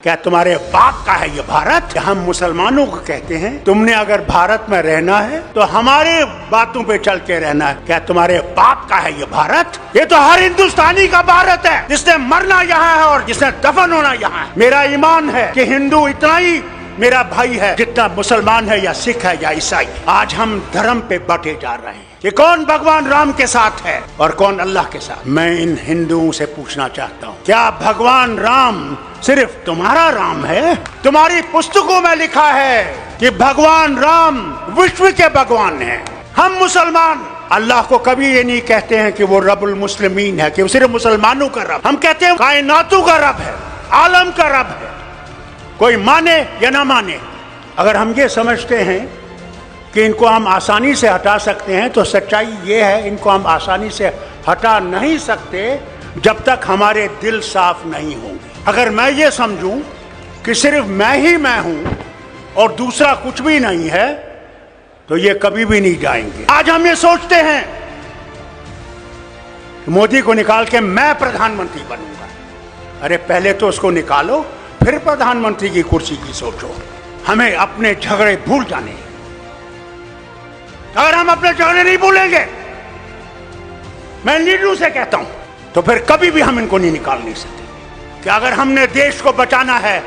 क्या तुम्हारे बाप का है ये भारत? हम मुसलमानों को कहते हैं तुमने अगर भारत में रहना है तो हमारे बातों पे चल के रहना है। क्या तुम्हारे बाप का है ये भारत? ये तो हर हिंदुस्तानी का भारत है, जिसने मरना यहाँ है और जिसने दफन होना यहाँ है। मेरा ईमान है कि हिंदू इतना ही मेरा भाई है जितना मुसलमान है या सिख है या ईसाई। आज हम धर्म पे बटे जा रहे हैं कि कौन भगवान राम के साथ है और कौन अल्लाह के साथ। मैं इन हिंदुओं से पूछना चाहता हूँ, क्या भगवान राम सिर्फ तुम्हारा राम है? तुम्हारी पुस्तकों में लिखा है कि भगवान राम विश्व के भगवान हैं। हम मुसलमान अल्लाह को कभी ये नहीं कहते हैं कि वो रब्बुल मुस्लिमीन है, कि वो सिर्फ मुसलमानों का रब। हम कहते हैं कायनातों का रब है, आलम का रब है। कोई माने या ना माने, अगर हम ये समझते हैं कि इनको हम आसानी से हटा सकते हैं तो सच्चाई ये है, इनको हम आसानी से हटा नहीं सकते जब तक हमारे दिल साफ नहीं होंगे। अगर मैं ये समझूं कि सिर्फ मैं ही मैं हूं और दूसरा कुछ भी नहीं है तो ये कभी भी नहीं जाएंगे। आज हम ये सोचते हैं कि मोदी को निकाल के मैं प्रधानमंत्री बनूंगा। अरे पहले तो उसको निकालो, फिर प्रधानमंत्री की कुर्सी की सोचो। हमें अपने झगड़े भूल जाने। अगर हम अपने झगड़े नहीं भूलेंगे, मैं लीडरों से कहता हूं, तो फिर कभी भी हम इनको नहीं निकाल नहीं सकते। कि अगर हमने देश को बचाना है,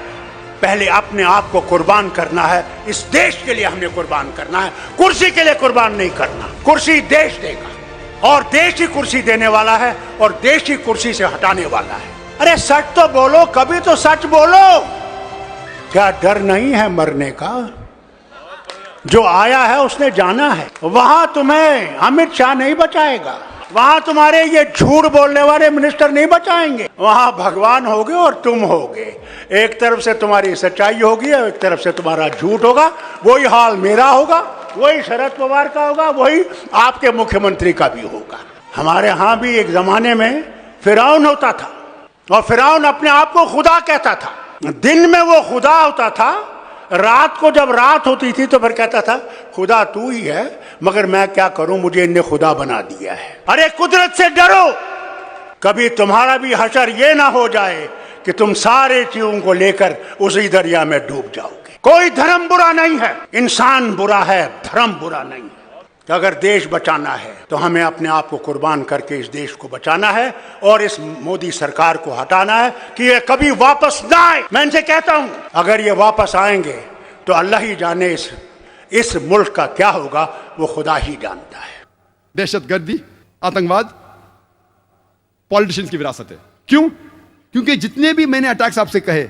पहले अपने आप को कुर्बान करना है। इस देश के लिए हमने कुर्बान करना है, कुर्सी के लिए कुर्बान नहीं करना। कुर्सी देश देगा और देश ही कुर्सी देने वाला है और देश ही कुर्सी से हटाने वाला है। अरे सच तो बोलो, कभी तो सच बोलो। क्या डर नहीं है मरने का? जो आया है उसने जाना है। वहां तुम्हें अमित शाह नहीं बचाएगा, वहां तुम्हारे ये झूठ बोलने वाले मिनिस्टर नहीं बचाएंगे। वहां भगवान होगे और तुम होगे। एक तरफ से तुम्हारी सच्चाई होगी और एक तरफ से तुम्हारा झूठ होगा। वही हाल मेरा होगा, वही शरद पवार का होगा, वही आपके मुख्यमंत्री का भी होगा। हमारे यहाँ भी एक जमाने में फिरौन होता था और फिरौन अपने आप को खुदा कहता था। दिन में वो खुदा होता था, रात को जब रात होती थी तो फिर कहता था खुदा तू ही है, मगर मैं क्या करूं, मुझे इनने खुदा बना दिया है। अरे कुदरत से डरो, कभी तुम्हारा भी हशर ये ना हो जाए कि तुम सारे चीजों को लेकर उसी दरिया में डूब जाओगे। कोई धर्म बुरा नहीं है, इंसान बुरा है, धर्म बुरा नहीं है। तो अगर देश बचाना है तो हमें अपने आप को कुर्बान करके इस देश को बचाना है और इस मोदी सरकार को हटाना है कि ये कभी वापस ना आए। मैं इनसे कहता हूं, अगर ये वापस आएंगे तो अल्लाह ही जाने इस मुल्क का क्या होगा, वो खुदा ही जानता है। दहशतगर्दी, आतंकवाद पॉलिटिशियंस की विरासत है। क्यों? क्योंकि जितने भी मैंने अटैक्स आपसे कहे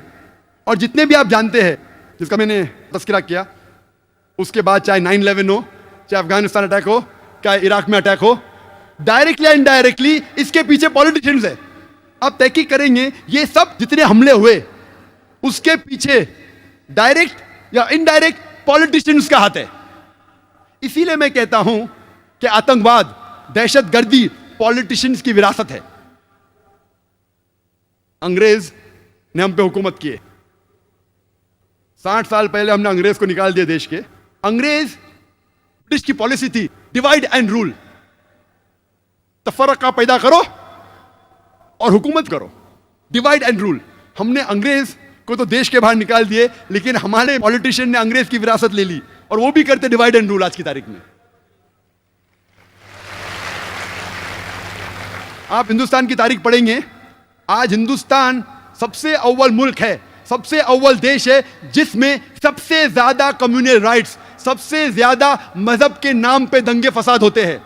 और जितने भी आप जानते हैं जिसका मैंने तस्करा किया, उसके बाद चाहे 9/11 हो, चाहे अफगानिस्तान अटैक हो, चाहे इराक में अटैक हो, डायरेक्टली या इनडायरेक्टली इसके पीछे पॉलिटिशियंस है। आप तहकीक करेंगे ये सब जितने हमले हुए उसके पीछे डायरेक्ट या इनडायरेक्ट पॉलिटिशियंस का हाथ है। इसीलिए मैं कहता हूं कि आतंकवाद, दहशतगर्दी पॉलिटिशियंस की विरासत है। अंग्रेज ने हम पे हुकूमत की है। 60 साल पहले हमने अंग्रेज को निकाल दिया देश के। अंग्रेज ब्रिटिश की पॉलिसी थी डिवाइड एंड रूल, तफरका पैदा करो और हुकूमत करो, डिवाइड एंड रूल। हमने अंग्रेज को तो देश के बाहर निकाल दिए, लेकिन हमारे पॉलिटिशियन ने अंग्रेज की विरासत ले ली और वो भी करते डिवाइड एंड रूल। आज की तारीख में आप हिंदुस्तान की तारीख पढ़ेंगे, आज हिंदुस्तान सबसे अव्वल मुल्क है, सबसे अव्वल देश है जिसमें सबसे ज्यादा कम्युनल राइट्स, सबसे ज्यादा मजहब के नाम पे दंगे फसाद होते हैं।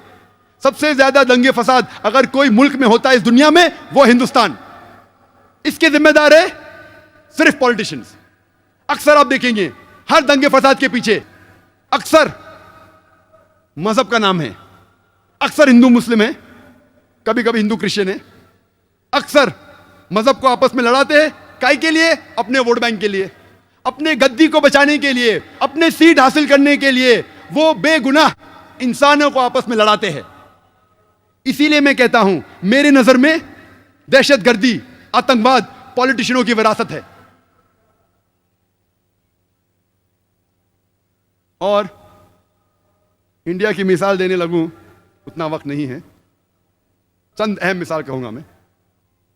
सबसे ज्यादा दंगे फसाद अगर कोई मुल्क में होता है इस दुनिया में, वो हिंदुस्तान। इसके जिम्मेदार है सिर्फ पॉलिटिशियंस। अक्सर आप देखेंगे हर दंगे फसाद के पीछे अक्सर मजहब का नाम है। अक्सर हिंदू मुस्लिम है, कभी कभी हिंदू क्रिश्चियन है। अक्सर मजहब को आपस में लड़ाते हैं, काहे के लिए? अपने वोट बैंक के लिए, अपने गद्दी को बचाने के लिए, अपने सीट हासिल करने के लिए वो बेगुनाह इंसानों को आपस में लड़ाते हैं। इसीलिए मैं कहता हूं, मेरी नजर में दहशतगर्दी, आतंकवाद पॉलिटिशियनों की विरासत है। और इंडिया की मिसाल देने लगूं उतना वक्त नहीं है, चंद अहम मिसाल कहूंगा मैं।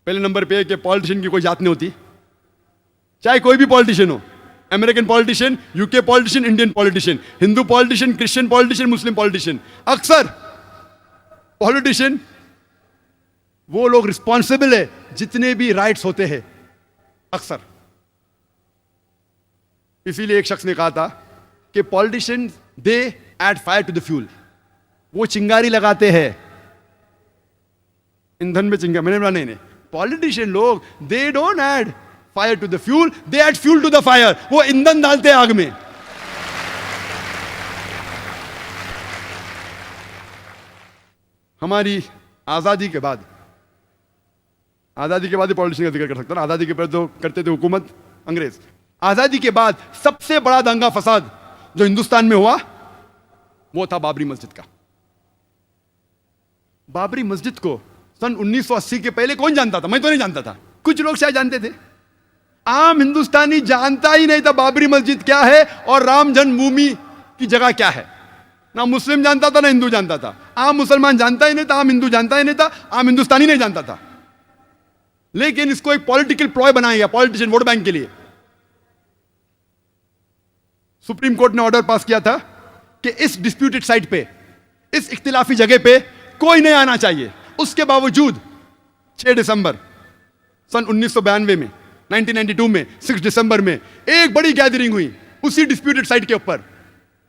पहले नंबर पे कि पॉलिटिशियन की कोई जात नहीं होती, चाहे कोई भी पॉलिटिशियन हो, American politician, UK politician, Indian politician, Hindu politician, Christian politician, Muslim politician, अक्सर पॉलिटिशियन वो लोग रिस्पॉन्सिबल है जितने भी राइट्स होते हैं, अक्सर। इसीलिए एक शख्स ने कहा था कि politician they add fire to the fuel, वो चिंगारी लगाते हैं ईंधन में चिंगारी। मैंने बोला नहीं, पॉलिटिशियन लोग they don't add fire to the fuel, they add fuel to the fire, वो ईंधन डालते हैं आग में। हमारी आजादी के बाद पॉलिटिशियन का जिक्र कर सकता ना, आजादी के पहले तो करते थे हुकूमत अंग्रेज। आजादी के बाद सबसे बड़ा दंगा फसाद जो हिंदुस्तान में हुआ वो था बाबरी मस्जिद का। बाबरी मस्जिद को सन 1980 के पहले कौन जानता था? मैं तो नहीं जानता था, कुछ लोग शायद जानते थे। आम हिंदुस्तानी जानता ही नहीं था बाबरी मस्जिद क्या है और राम जन्मभूमि की जगह क्या है। ना मुस्लिम जानता था ना हिंदू जानता था। आम मुसलमान जानता ही नहीं था, आम हिंदू जानता ही नहीं था, आम हिंदुस्तानी नहीं जानता था। लेकिन इसको एक पॉलिटिकल प्लॉय बनाया गया पॉलिटिशियन वोट बैंक के लिए। सुप्रीम कोर्ट ने ऑर्डर पास किया था कि इस डिस्प्यूटेड साइट पे, इस इख्तिलाफी जगह पे कोई नहीं आना चाहिए। उसके बावजूद 6 दिसंबर सन 1992 में, 1992 में 6 दिसंबर में एक बड़ी गैदरिंग हुई उसी डिस्प्यूटेड साइट के ऊपर,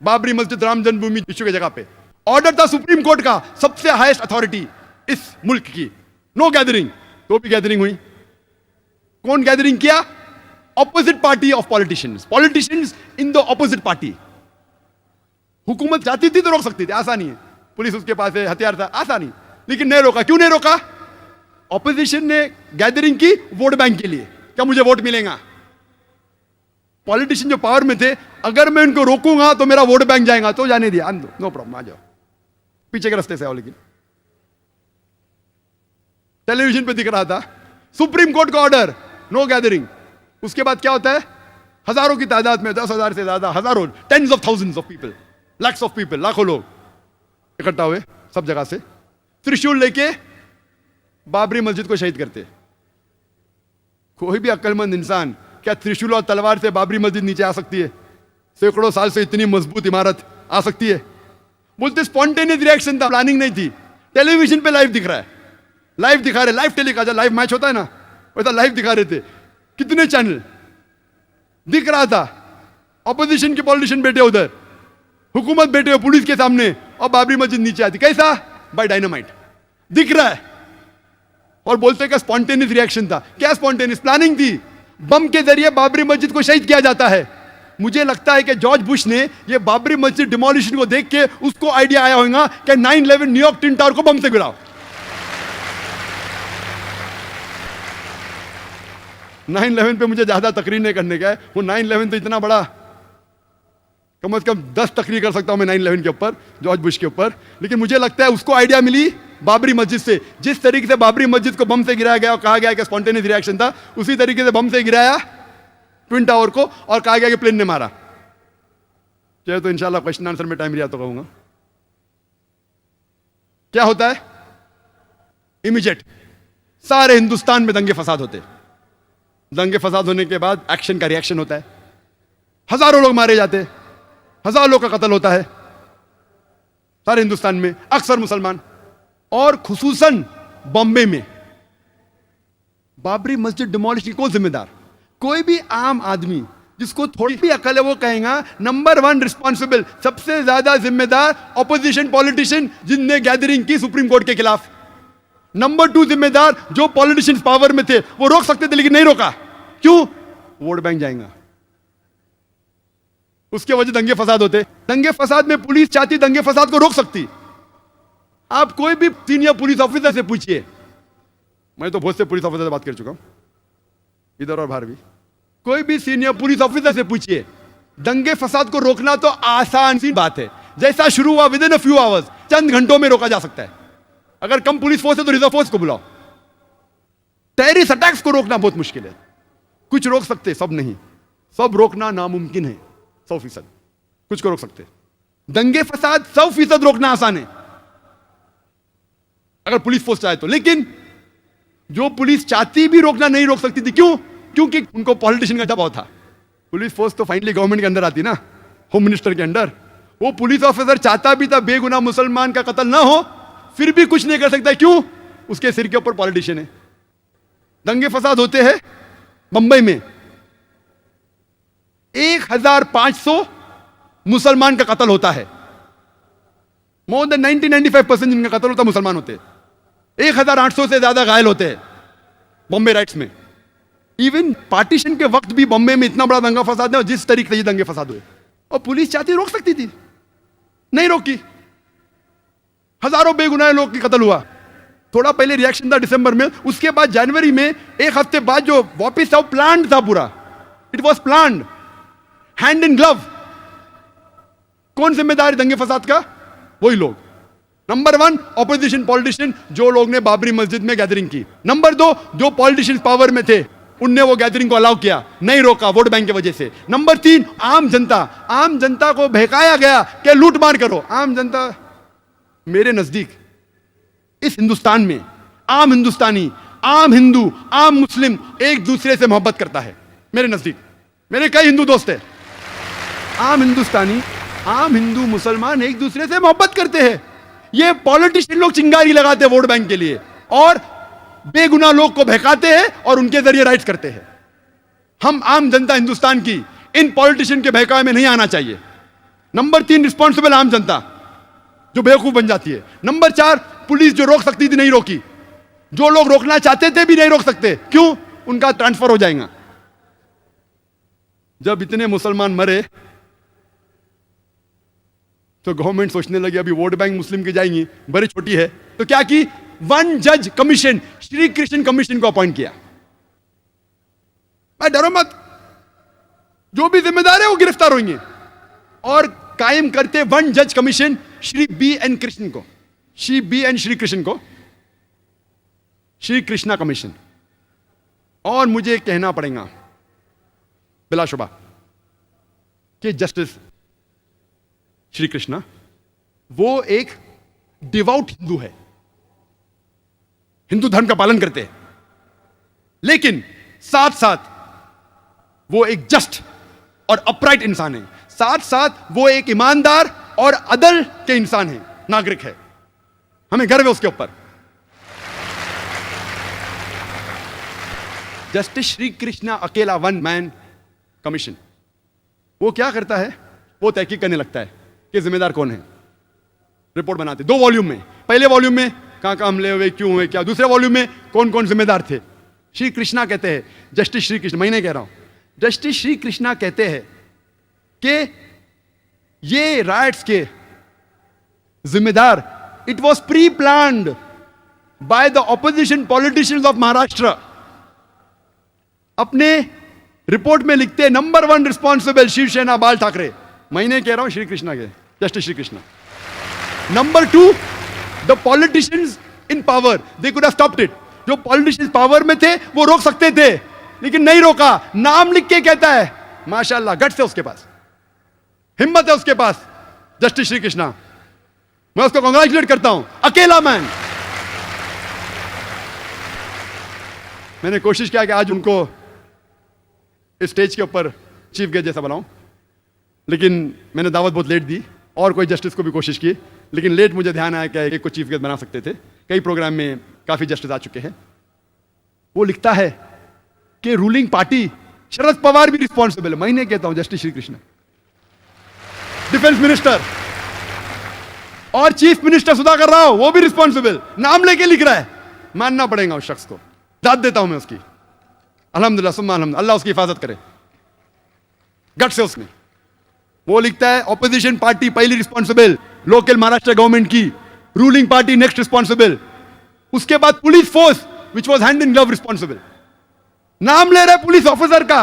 बाबरी मस्जिद राम जन्मभूमि इश्यू की जगह पे। ऑर्डर था सुप्रीम कोर्ट का, सबसे हाईएस्ट अथॉरिटी इस मुल्क की, नो गैदरिंग। तो भी गैदरिंग हुई। कौन गैदरिंग किया? Opposite party of politicians in the opposite party. हुकूमत चाहती थी तो रोक सकती थी, आसानी है, पुलिस उसके पास है, हथियार था, आसानी, लेकिन नहीं रोका। क्यों नहीं रोका? ऑपोजिशन ने गैदरिंग की वोट बैंक के लिए, क्या मुझे वोट मिलेगा। पॉलिटिशियन जो पावर में थे, अगर मैं उनको रोकूंगा तो मेरा वोट बैंक जाएगा, तो जाने दिया, नो प्रॉब्लम, आ जाओ, पीछे के रास्ते से आओ। लेकिन टेलीविजन पे दिख रहा था सुप्रीम कोर्ट का ऑर्डर, नो गैदरिंग। उसके बाद क्या होता है? हजारों की तादाद में, 10,000 से ज्यादा, हजारों, tens of thousands of people, lakhs of people, लाखों लोग इकट्ठा हुए सब जगह से, त्रिशूल लेके बाबरी मस्जिद को शहीद करते। कोई भी अक्लमंद इंसान क्या त्रिशूल और तलवार से बाबरी मस्जिद नीचे आ सकती है? सैकड़ों साल से इतनी मजबूत इमारत आ सकती है? बोलते स्पॉन्टेनियस रिएक्शन था, प्लानिंग नहीं थी। टेलीविजन पे लाइव दिख रहा है, लाइव दिखा रहे, लाइव टेलीकास्ट, लाइव मैच होता है ना, वैसा लाइव दिखा रहे थे। कितने चैनल दिख रहा था, ऑपोजिशन के पॉलिटिशियन बैठे उधर, हुकूमत बैठे हो पुलिस के सामने, और बाबरी मस्जिद नीचे आती। कैसा? बाय डायनामाइट, दिख रहा है। और बोलते का स्पॉन्टेनियस रिएक्शन था। क्या स्पॉन्टेनियस? प्लानिंग थी। बम के जरिए बाबरी मस्जिद को शहीद किया जाता है। मुझे लगता है कि जॉर्ज बुश ने ये बाबरी मस्जिद डिमोलिशन को देख के उसको आइडिया आया होगा कि 9/11 न्यूयॉर्क ट्विन टावर को बम से गिराओ। 9/11 पे मुझे ज्यादा तकरीर नहीं करने का है, वो 9/11 तो इतना बड़ा, कम से कम 10 तकरीर कर सकता हूं मैं 9/11 के ऊपर, जॉर्ज बुश के ऊपर। लेकिन मुझे लगता है उसको आइडिया मिली बाबरी मस्जिद से। जिस तरीके से बाबरी मस्जिद को बम से गिराया गया और कहा गया कि स्पॉन्टेनियस रिएक्शन था, उसी तरीके से बम से गिराया ट्विन टावर को और कहा गया कि प्लेन ने मारा। चाहे तो इंशाल्लाह क्वेश्चन आंसर में टाइम लिया तो कहूंगा। क्या होता है? इमीडिएट सारे हिंदुस्तान में दंगे फसाद होते। दंगे फसाद होने के बाद एक्शन का रिएक्शन होता है, हजारों लोग मारे जाते, हजारों लोग का कत्ल होता है सारे हिंदुस्तान में, अक्सर मुसलमान। और खुसूसन बॉम्बे में बाबरी मस्जिद डिमोलिशन को जिम्मेदार कोई भी आम आदमी जिसको थोड़ी भी अकल है वो कहेगा नंबर 1 रिस्पॉन्सिबल, सबसे ज्यादा जिम्मेदार ऑपोजिशन पॉलिटिशियन जिनने गैदरिंग की सुप्रीम कोर्ट के खिलाफ। नंबर 2 जिम्मेदार जो पॉलिटिशियंस पावर में थे, वो रोक सकते थे लेकिन नहीं रोका। क्यों? वोट बैंक जाएगा। उसके वजह दंगे फसाद होते। दंगे फसाद में पुलिस चाहती दंगे फसाद को रोक सकती। आप कोई भी सीनियर पुलिस ऑफिसर से पूछिए, मैं तो बहुत से पुलिस ऑफिसर से बात कर चुका हूं इधर और बाहर भी, कोई भी सीनियर पुलिस ऑफिसर से पूछिए, दंगे फसाद को रोकना तो आसान सी बात है। जैसा शुरू हुआ within a few hours, चंद घंटों में रोका जा सकता है। अगर कम पुलिस फोर्स है तो रिजर्व फोर्स को बुलाओ। टेररिस्ट अटैक्स को रोकना बहुत मुश्किल है। कुछ रोक सकते, सब नहीं। सब रोकना नामुमकिन है 100%। कुछ को रोक सकते। दंगे फसाद 100% रोकना आसान है अगर पुलिस फोर्स चाहे तो। लेकिन जो पुलिस चाहती भी रोकना नहीं रोक सकती थी। क्यों? क्योंकि उनको पॉलिटिशियन का दबाव था। पुलिस फोर्स तो फाइनली गवर्नमेंट के अंदर आती ना, होम मिनिस्टर के अंडर। वो पुलिस ऑफिसर चाहता भी था बेगुनाह मुसलमान का कत्ल ना हो, फिर भी कुछ नहीं कर सकता। क्यों? उसके सिर के ऊपर पॉलिटिशियन है। दंगे फसाद होते हैं बंबई में, 1500 मुसलमान का कत्ल होता है। मोर देन 90-95% जिनका कत्ल होता है मुसलमान होते हैं। 1800 से ज्यादा घायल होते हैं बॉम्बे राइट्स में। इवन पार्टीशन के वक्त भी बॉम्बे में इतना बड़ा दंगा फसाद है, जिस तरीके से ये दंगे फसाद हुए, और पुलिस चाहती रोक सकती थी, नहीं रोकी। हजारों बेगुनाह लोग की कत्ल हुआ। थोड़ा पहले रिएक्शन था दिसंबर में, उसके बाद जनवरी में, एक हफ्ते बाद जो वापिस था वो प्लान्ड था पूरा। It was planned, hand in glove. कौन जिम्मेदार दंगे फसाद का? वही लोग। नंबर 1 ऑपोजिशन पॉलिटिशियन, जो लोग ने बाबरी मस्जिद में गैदरिंग की। नंबर 2 जो पॉलिटिशियन पावर में थे, उनने वो गैदरिंग को अलाउ किया, नहीं रोका वोट बैंक की वजह से। नंबर 3 आम जनता। आम जनता को बहकाया गया कि लूट मार करो। आम जनता, मेरे नजदीक इस हिंदुस्तान में आम हिंदुस्तानी, आम हिंदू, आम मुस्लिम एक दूसरे से मोहब्बत करता है। मेरे नजदीक, मेरे कई हिंदू दोस्त हैं, आम हिंदुस्तानी, आम हिंदू मुसलमान एक दूसरे से मोहब्बत करते हैं। ये पॉलिटिशियन लोग चिंगारी लगाते हैं वोट बैंक के लिए, और बेगुनाह लोग को बहकाते हैं और उनके जरिए राइट्स करते हैं। हम आम जनता हिंदुस्तान की इन पॉलिटिशियन के बहकावे में नहीं आना चाहिए। नंबर 3 रिस्पॉन्सिबल आम जनता, जो बेवकूफ बन जाती है। नंबर 4 पुलिस, जो रोक सकती थी नहीं रोकी। जो लोग रोकना चाहते थे भी नहीं रोक सकते। क्यों? उनका ट्रांसफर हो जाएगा। जब इतने मुसलमान मरे तो गवर्नमेंट सोचने लगी अभी वोट बैंक मुस्लिम की जाएंगी, बड़ी छोटी है, तो क्या की? 1 जज कमीशन, श्री कृष्ण कमीशन को अपॉइंट किया। डरो मत, जो भी जिम्मेदार है वो गिरफ्तार होंगे। और कायम करते 1 जज कमीशन श्री B.N. कृष्ण को, श्री B.N. श्री कृष्ण को श्री कृष्णा कमीशन। और मुझे कहना पड़ेगा बिलाशुबा कि जस्टिस श्री कृष्णा वो एक डिवाउट हिंदू है, हिंदू धर्म का पालन करते हैं, लेकिन साथ साथ वो एक जस्ट और अपराइट इंसान है। साथ साथ वो एक ईमानदार और अदल के इंसान है, नागरिक है। हमें गर्व है उसके ऊपर। जस्टिस श्री कृष्णा अकेला 1 मैन कमीशन, वो क्या करता है? वो तहकीक करने लगता है कि जिम्मेदार कौन है। रिपोर्ट बनाते 2 वॉल्यूम में। पहले वॉल्यूम में कहां कहां हमले हुए, क्यों हुए, क्या। दूसरे वॉल्यूम में कौन कौन जिम्मेदार थे। श्री कृष्णा कहते हैं, जस्टिस श्री कृष्ण, मैं नहीं कह रहा हूं, जस्टिस श्री कृष्णा कहते हैं कि ये राइट्स के जिम्मेदार, it was pre planned by the opposition politicians of Maharashtra. अपने रिपोर्ट में लिखते हैं नंबर 1 रिस्पॉन्सिबल शिवसेना बाल ठाकरे। मैं नहीं कह रहा हूं, श्री कृष्णा के, justice Shri Krishna. Number 2 the politicians in power, they could have stopped it. जो पॉलिटिशियंस पावर में थे वो रोक सकते थे, लेकिन नहीं रोका। नाम लिख के कहता है, माशाल्लाह, गट्स है उसके पास, हिम्मत है उसके पास, जस्टिस श्री कृष्णा। मैं उसको कांग्रेचुलेट करता हूं, अकेला मैन। मैंने कोशिश किया कि आज उनको इस स्टेज के ऊपर चीफ गेस्ट जैसा बनाऊं, लेकिन मैंने दावत बहुत लेट दी, और कोई जस्टिस को भी कोशिश की, लेकिन लेट मुझे ध्यान आया कि एक को चीफ गेस्ट बना सकते थे। कई प्रोग्राम में काफी जस्टिस आ चुके हैं। वो लिखता है कि रूलिंग पार्टी, शरद पवार भी रिस्पॉन्सिबल है। मैं नहीं कहता हूं, justice Shri Krishna. Defence minister और चीफ मिनिस्टर सुधाकर राव, वो भी रिस्पॉन्सिबल, नाम लेके लिख रहा है। मानना पड़ेगा उस शख्स को, दाद देता हूं मैं उसकी। अल्हम्दुलिल्लाह सुम्मा अल्हम्दुलिल्लाह, अल्लाह उसकी हिफाजत करे। गट से उसने वो लिखता है, ऑपोजिशन पार्टी पहली रिस्पॉन्सिबल, लोकल महाराष्ट्र गवर्नमेंट की, रूलिंग पार्टी नेक्स्ट रिस्पॉन्सिबल, उसके बाद police force which was hand in glove responsible. नाम ले रहा है पुलिस ऑफिसर का,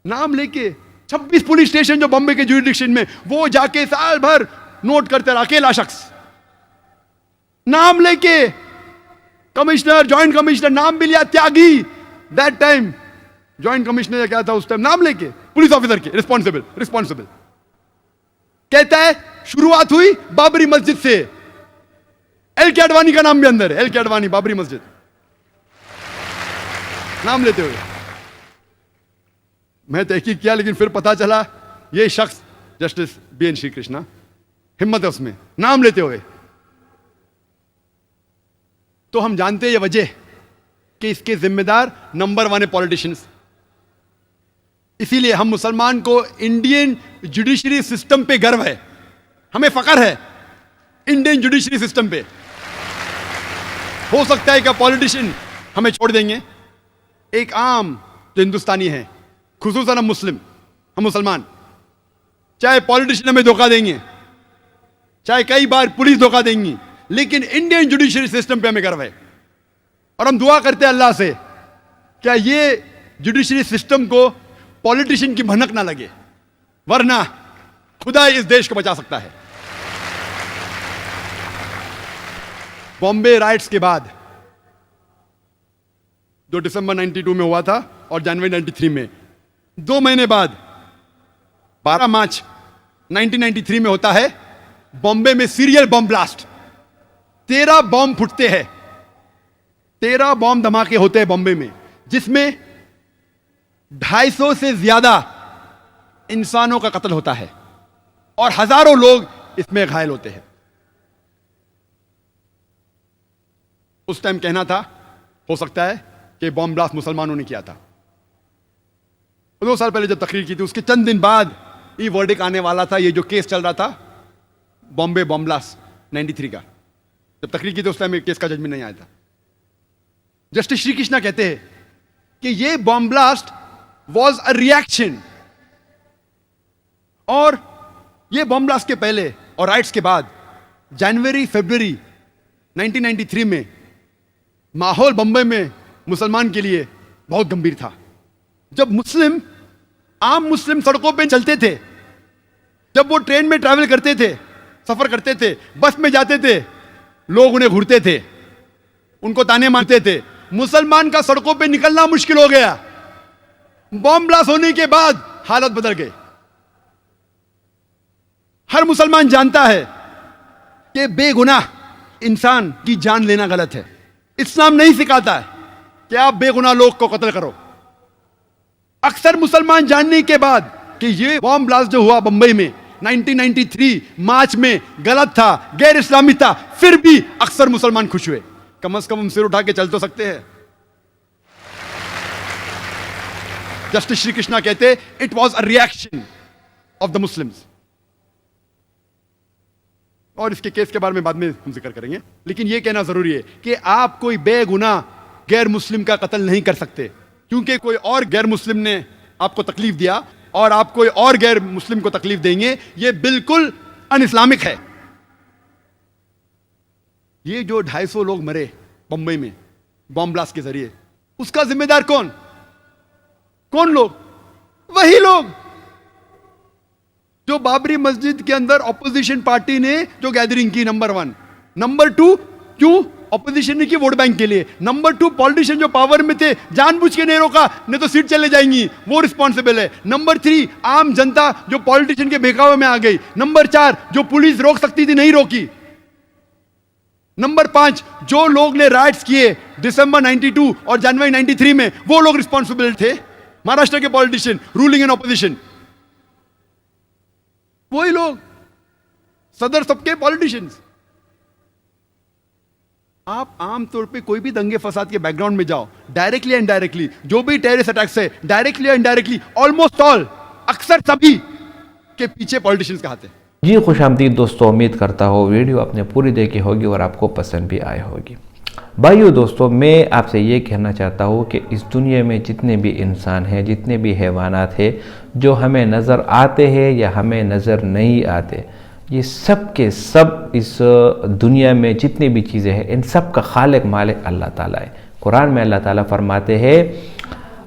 नाम लेके 26 पुलिस स्टेशन जो बॉम्बे के ज्यूरिडिक्शन में, वो जाके साल भर नोट करते रहा, अकेला शख्स नाम लेके। कमिश्नर, जॉइंट कमिश्नर, नाम भी लिया, त्यागी दैट टाइम जॉइंट कमिश्नर क्या था उस टाइम, नाम लेके पुलिस ऑफिसर के, रिस्पॉन्सिबल रिस्पॉन्सिबल। कहता है शुरुआत हुई बाबरी मस्जिद से, एल के अडवाणी का नाम भी अंदर है, एल के अडवाणी बाबरी मस्जिद। नाम लेते हुए। मैं तहकीक किया लेकिन फिर पता चला ये शख्स जस्टिस BN श्री कृष्णा, हिम्मत है उसमें नाम लेते हुए। तो हम जानते हैं ये वजह कि इसके जिम्मेदार नंबर 1 है पॉलिटिशियंस। इसीलिए हम मुसलमान को इंडियन जुडिशरी सिस्टम पे गर्व है, हमें फख्र है इंडियन जुडिशरी सिस्टम पे। हो सकता है कि पॉलिटिशियन हमें छोड़ देंगे, एक आम जो हिंदुस्तानी है, खुसूसन हम मुसलमान, चाहे पॉलिटिशियन हमें धोखा देंगे, चाहे कई बार पुलिस धोखा देंगी, लेकिन इंडियन जुडिशरी सिस्टम पे हमें गर्व है। और हम दुआ करते हैं अल्लाह से क्या ये जुडिशरी सिस्टम को पॉलिटिशियन की भनक ना लगे, वरना खुदा इस देश को बचा सकता है। बॉम्बे राइट्स के बाद जो दिसंबर 92 में हुआ था और जनवरी 93 में, 2 महीने बाद 12 मार्च 1993 में होता है बॉम्बे में सीरियल बॉम्ब ब्लास्ट। 13 बॉम्ब फूटते हैं, 13 बॉम्ब धमाके होते हैं बॉम्बे में, जिसमें 250 से ज्यादा इंसानों का कत्ल होता है और हजारों लोग इसमें घायल होते हैं। उस टाइम कहना था हो सकता है कि बॉम्ब ब्लास्ट मुसलमानों ने किया था। 2 साल पहले जब तकरीर की थी उसके चंद दिन बाद ये वर्डिक्ट आने वाला था। ये जो केस चल रहा था बॉम्बे बॉम्ब ब्लास्ट 93 का, जब तकरीर की थी उस टाइम केस का जजमेंट नहीं आया था। जस्टिस श्री कृष्णा कहते हैं कि ये bomb blast was a reaction, और ये बॉम्ब ब्लास्ट के पहले और राइट्स के बाद जनवरी फरवरी 1993 में माहौल बंबई में मुसलमान के लिए बहुत गंभीर था। जब आम मुस्लिम सड़कों पे चलते थे, जब वो ट्रेन में ट्रैवल करते थे, सफर करते थे, बस में जाते थे, लोग उन्हें घूरते थे, उनको ताने मारते थे। मुसलमान का सड़कों पे निकलना मुश्किल हो गया। बॉम्ब ब्लास्ट होने के बाद हालत बदल गई। हर मुसलमान जानता है कि बेगुनाह इंसान की जान लेना गलत है। इस्लाम नहीं सिखाता है कि आप बेगुनाह लोग को कत्ल करो। अक्सर मुसलमान जानने के बाद कि ये बॉम्ब ब्लास्ट जो हुआ बंबई में 1993 मार्च में गलत था, गैर इस्लामी था, फिर भी अक्सर मुसलमान खुश हुए। कम से कम हम सिर उठा के चल तो सकते हैं। जस्टिस श्री कृष्णा कहते it was a reaction of the Muslims. और इसके केस के बारे में बाद में हम जिक्र करेंगे, लेकिन यह कहना जरूरी है कि आप कोई बेगुनाह गैर मुस्लिम का कत्ल नहीं कर सकते, क्योंकि कोई और गैर मुस्लिम ने आपको तकलीफ दिया और आप कोई और गैर मुस्लिम को तकलीफ देंगे, यह बिल्कुल अन इस्लामिक है। ये जो 250 लोग मरे बंबई में बॉम्ब ब्लास्ट के जरिए, उसका जिम्मेदार कौन लोग? वही लोग जो बाबरी मस्जिद के अंदर ऑपोजिशन पार्टी ने जो गैदरिंग की, नंबर 1। नंबर 2, क्यों ऑपोजिशन ने की? वोट बैंक के लिए। नंबर 2, पॉलिटिशियन जो पावर में थे जानबूझ के नहीं रोका, नहीं तो सीट चले जाएंगी, वो रिस्पॉन्सिबल है। नंबर 3, आम जनता जो पॉलिटिशियन के बहकावे में आ गई। नंबर 4, जो पुलिस रोक सकती थी नहीं रोकी। नंबर 5, जो लोग ने राइट्स किए दिसंबर 92 और जनवरी 93 में, वो लोग रिस्पॉन्सिबल थे। महाराष्ट्र के पॉलिटिशियन, रूलिंग एंड ऑपोजिशन, वही लोग, सदर सबके पॉलिटिशियंस। आप आमतौर पे कोई भी दंगे फसाद के बैकग्राउंड में जाओ, डायरेक्टली एंड इनडायरेक्टली, जो भी टेररिस्ट अटैक्स है, directly and indirectly, almost all, अक्सर सभी के पीछे पॉलिटिशियंस का हाथ है। जी खुशामदीद दोस्तों, उम्मीद करता हो वीडियो आपने पूरी देखी होगी और आपको पसंद भी आई होगी। भाइयों दोस्तों, मैं आपसे ये कहना चाहता हूँ कि इस दुनिया में जितने भी इंसान हैं, जितने भी हैवानात हैं, जो हमें नज़र आते हैं या हमें नज़र नहीं आते, ये सब के सब इस दुनिया में जितनी भी चीज़ें हैं, इन सब का खालिक मालिक अल्लाह ताला है। कुरान में अल्लाह ताला फरमाते हैं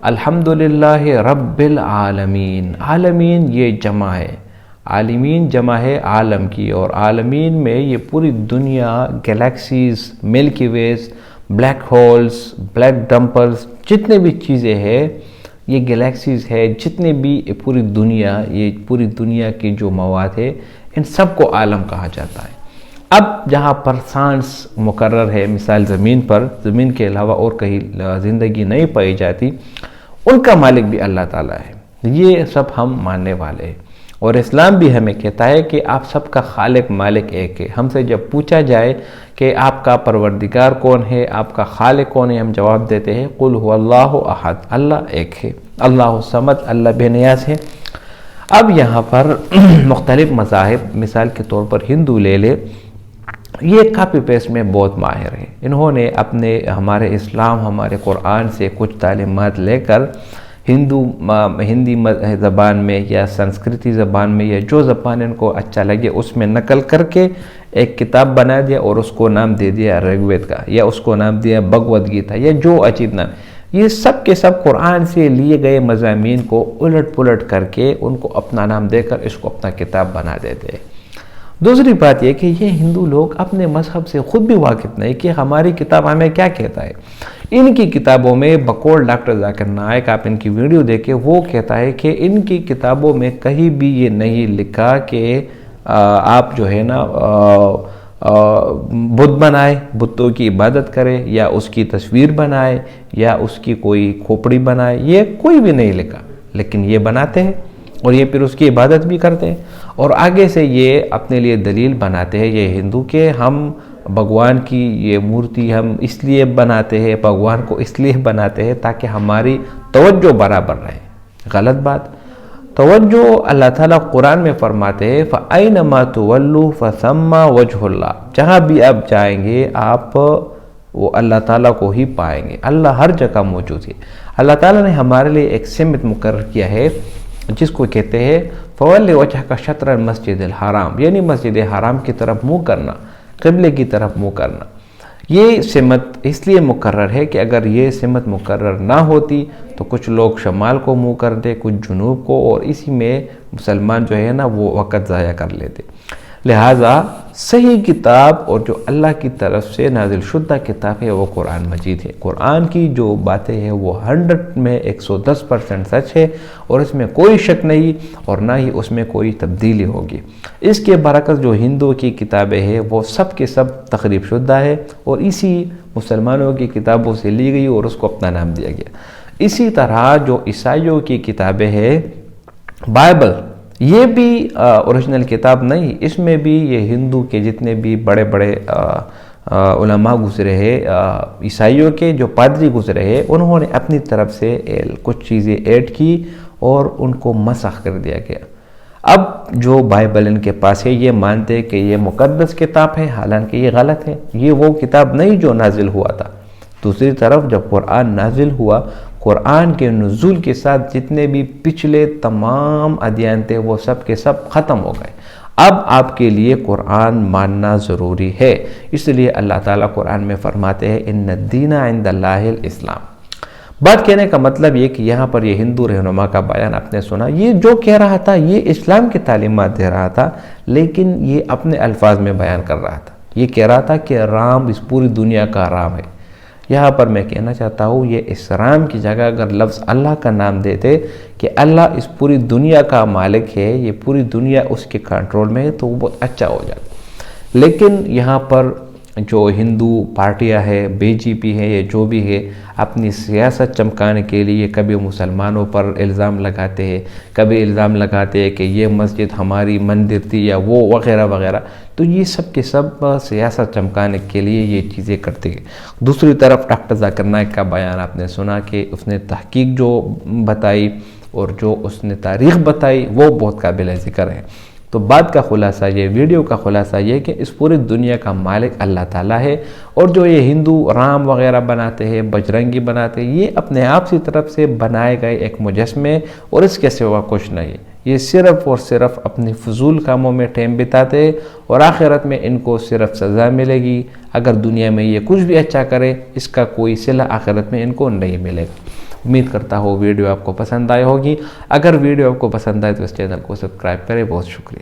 अल्हम्दुलिल्लाह रब्बिल आलमीन। आलमीन ये जमा है, आलमीन जमा है आलम की, और आलमीन में ये पूरी दुनिया, galaxies, milky ways, black holes, black dumpers, जितने भी चीज़ें हैं, ये गैलेक्सीज है, जितने भी पूरी दुनिया, ये पूरी दुनिया की जो मवाद है, इन सब को आलम कहा जाता है। अब जहाँ पर सांस मुकर्रर है, मिसाल ज़मीन पर, ज़मीन के अलावा और कहीं ज़िंदगी नहीं पाई जाती, उनका मालिक भी अल्लाह ताला है। ये सब हम मानने वाले हैं। और इस्लाम भी हमें कहता है कि आप सबका खालिक मालिक एक है। हमसे जब पूछा जाए कि आपका परवरदिगार कौन है, आपका खालिक कौन है, हम जवाब देते हैं कुल हुवल्लाहु अहद, अल्लाह एक है, अल्लाहु समद, अल्लाह बेनियाज़ है। अब यहाँ पर मुख्तलिफ मज़ाहिब, मिसाल के तौर पर हिंदू ले ले, ये कापी पेस्ट में बहुत माहिर है। इन्होंने अपने हमारे इस्लाम, हमारे कुरान से कुछ तालीमात लेकर हिंदी ज़बान में या संस्कृति ज़बान में या जो ज़बान इनको अच्छा लगे उसमें नकल करके एक किताब बना दिया और उसको नाम दे दिया ऋग्वेद का, या उसको नाम दिया भगवद गीता, या जो अजीब नाम। ये सब के सब कुरान से लिए गए मज़ामीन को उलट पुलट करके उनको अपना नाम देकर इसको अपना किताब बना देते हैं। दूसरी बात यह कि ये हिंदू लोग अपने मज़हब से ख़ुद भी वाकिफ़ नहीं कि हमारी किताब हमें क्या कहता है। इनकी किताबों में बकौल डॉक्टर जाकिर नाइक, आप इनकी वीडियो देखें, वो कहता है कि इनकी किताबों में कहीं भी ये नहीं लिखा कि आप जो है ना बुत बनाए, बुतों की इबादत करें, या उसकी तस्वीर बनाए, या उसकी कोई खोपड़ी बनाए, ये कोई भी नहीं लिखा। लेकिन ये बनाते हैं और ये फिर उसकी इबादत भी करते हैं, और आगे से ये अपने लिए दलील बनाते हैं ये हिंदू के हम भगवान की ये मूर्ति हम इसलिए बनाते हैं, भगवान को इसलिए बनाते हैं ताकि हमारी तवज्जो बराबर रहे। गलत बात। तवज्जो अल्लाह ताला कुरान में फरमाते हैं फ़अयनमा तुवल्लू फ़सम्मा वजहुल्लाह, जहाँ भी आप जाएंगे आप वो अल्लाह ताला को ही पाएंगे। अल्लाह हर जगह मौजूद है। अल्लाह ताला ने हमारे लिए एक सिमत मुकर्रर किया है जिसको कहते हैं फ़वल्लि वजहका शत्रुल मस्जिदिल हराम, यानी मस्जिद हराम की तरफ मुँह करना, क़िबले की तरफ मुँह करना। ये सिमत इसलिए मुकर्रर है कि अगर ये सिमत मुकर्रर ना होती तो कुछ लोग शमाल को मुँह करते, कुछ जुनूब को, और इसी में मुसलमान जो है ना वो वक़्त ज़ाया कर लेते। लिहाजा सही किताब और जो अल्लाह की तरफ से नाजिल शुद्दा किताब है वो कुरान मजीद है। कुरान की जो बातें हैं वो 100 में 110% सच है, और इसमें कोई शक नहीं और ना ही उसमें कोई तब्दीली होगी। इसके बरकस जो हिंदुओं की किताबें हैं वो सब के सब तखरीब शुद्दा है, और इसी मुसलमानों की किताबों से ली गई और उसको अपना नाम दिया गया। इसी तरह जो ईसाइयों की किताबें हैं, बाइबल, ये भी ओरिजिनल किताब नहीं, इसमें भी ये हिंदू के जितने भी बड़े बड़े उलमा गुजरे हैं, ईसाइयों के जो पादरी गुजरे हैं, उन्होंने अपनी तरफ से कुछ चीज़ें ऐड की और उनको मसख कर दिया गया। अब जो बाइबल इनके पास है ये मानते हैं कि ये मुकद्दस किताब है, हालांकि ये गलत है। ये वो किताब नहीं जो नाजिल हुआ था। दूसरी तरफ जब कुरान नाजिल हुआ, कुरान के नुज़ूल के साथ जितने भी पिछले तमाम अध्ययन थे वो सब के सब ख़त्म हो गए। अब आपके लिए कुरान मानना ज़रूरी है। इसलिए अल्लाह ताला कुरान में फरमाते हैं इन्नद्दीना इंदल्लाहिल इस्लाम। बात कहने का मतलब ये कि यहाँ पर ये हिंदू रहनुमा का बयान आपने सुना, ये जो कह रहा था ये इस्लाम की तालीमात दे रहा था, लेकिन ये अपने अल्फाज में बयान कर रहा था। ये कह रहा था कि राम इस पूरी दुनिया का राम है। यहाँ पर मैं कहना चाहता हूँ ये इस राम की जगह अगर लफ्ज़ अल्लाह का नाम देते कि अल्लाह इस पूरी दुनिया का मालिक है, ये पूरी दुनिया उसके कंट्रोल में है, तो वो बहुत अच्छा हो जाता। लेकिन यहाँ पर जो हिंदू पार्टियां है, बीजेपी है, ये जो भी है, अपनी सियासत चमकाने के लिए कभी मुसलमानों पर इल्ज़ाम लगाते हैं, कभी इल्ज़ाम लगाते हैं कि ये मस्जिद हमारी मंदिर थी या वो वगैरह वगैरह। तो ये सब के सब सियासत चमकाने के लिए ये चीज़ें करते हैं। दूसरी तरफ डॉक्टर जाकिर नाइक का बयान आपने सुना कि उसने तहकीक जो बताई और जो उसने तारीख़ बताई वो बहुत काबिल ज़िक्र है। तो बात का खुलासा ये, वीडियो का खुलासा ये कि इस पूरी दुनिया का मालिक अल्लाह ताला है, और जो ये हिंदू राम वगैरह बनाते हैं, बजरंगी बनाते हैं, ये अपने आप की तरफ से बनाए गए एक मुजस्मे और इसके सिवा कुछ नहीं। ये सिर्फ़ और सिर्फ अपनी फजूल कामों में टाइम बिताते हैं, और आखिरत में इनको सिर्फ सज़ा मिलेगी। अगर दुनिया में ये कुछ भी अच्छा करे इसका कोई सिला आखिरत में इनको नहीं मिलेगा। उम्मीद करता हूँ वीडियो आपको पसंद आई होगी। अगर वीडियो आपको पसंद आए तो इस चैनल को सब्सक्राइब करें। बहुत शुक्रिया।